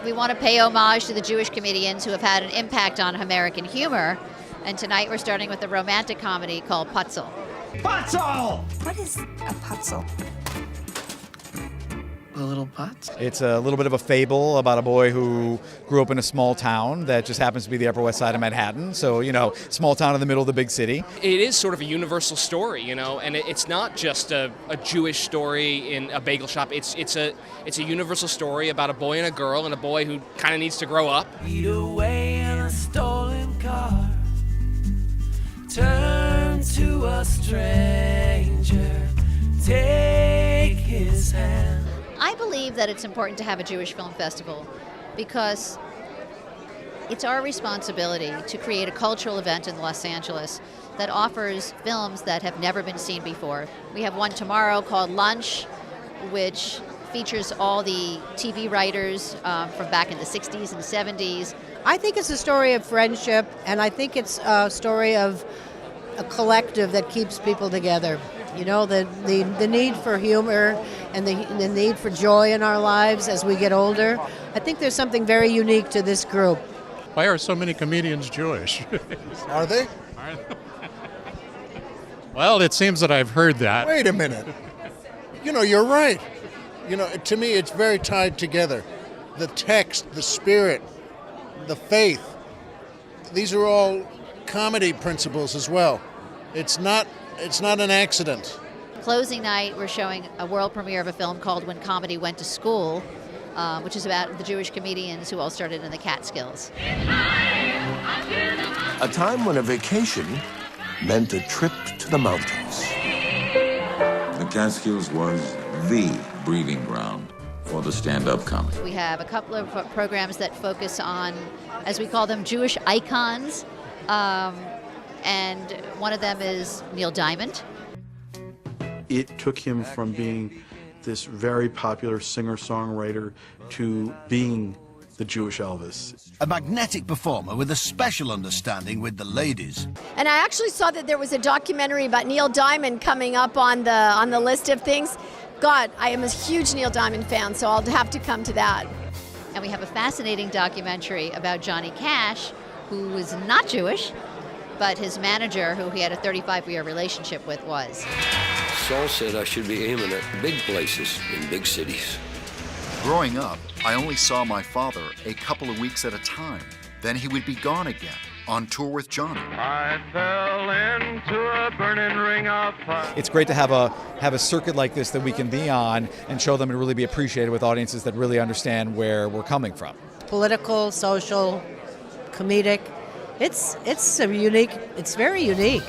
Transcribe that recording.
We want to pay homage to the Jewish comedians who have had an impact on American humor. And tonight we're starting with a romantic comedy called Putzel. Putzel! What is a putzel? A little putz? It's a little bit of a fable about a boy who grew up in a small town that just happens to be the Upper West Side of Manhattan. So, small town in the middle of the big city. It is sort of a universal story, and it's not just a Jewish story in a bagel shop. It's a universal story about a boy and a girl, and a boy who kind of needs to grow up. Eat away in a stolen car. Turn to a stranger. Take his hand. I believe that it's important to have a Jewish film festival because it's our responsibility to create a cultural event in Los Angeles that offers films that have never been seen before. We have one tomorrow called Lunch, which features all the TV writers from back in the 60s and 70s. I think it's a story of friendship, and I think it's a story of a collective that keeps people together. The need for humor and the need for joy in our lives as we get older. I think there's something very unique to this group. Why are so many comedians Jewish? Are they? Well, it seems that I've heard that. Wait a minute. You're right. To me, it's very tied together. The text, the spirit, the faith. These are all comedy principles as well. It's not an accident. Closing night, we're showing a world premiere of a film called When Comedy Went to School, which is about the Jewish comedians who all started in the Catskills. A time when a vacation meant a trip to the mountains. The Catskills was the breeding ground for the stand-up comic. We have a couple of programs that focus on, as we call them, Jewish icons. And one of them is Neil Diamond. It took him from being this very popular singer-songwriter to being the Jewish Elvis. A magnetic performer with a special understanding with the ladies. And I actually saw that there was a documentary about Neil Diamond coming up on the list of things. God, I am a huge Neil Diamond fan, so I'll have to come to that. And we have a fascinating documentary about Johnny Cash, who was not Jewish, but his manager, who he had a 35-year relationship with, was. Saul said I should be aiming at big places in big cities. Growing up, I only saw my father a couple of weeks at a time. Then he would be gone again, on tour with Johnny. I fell into a burning ring of fire. It's great to have a circuit like this that we can be on and show them and really be appreciated with audiences that really understand where we're coming from. Political, social, comedic. It's very unique.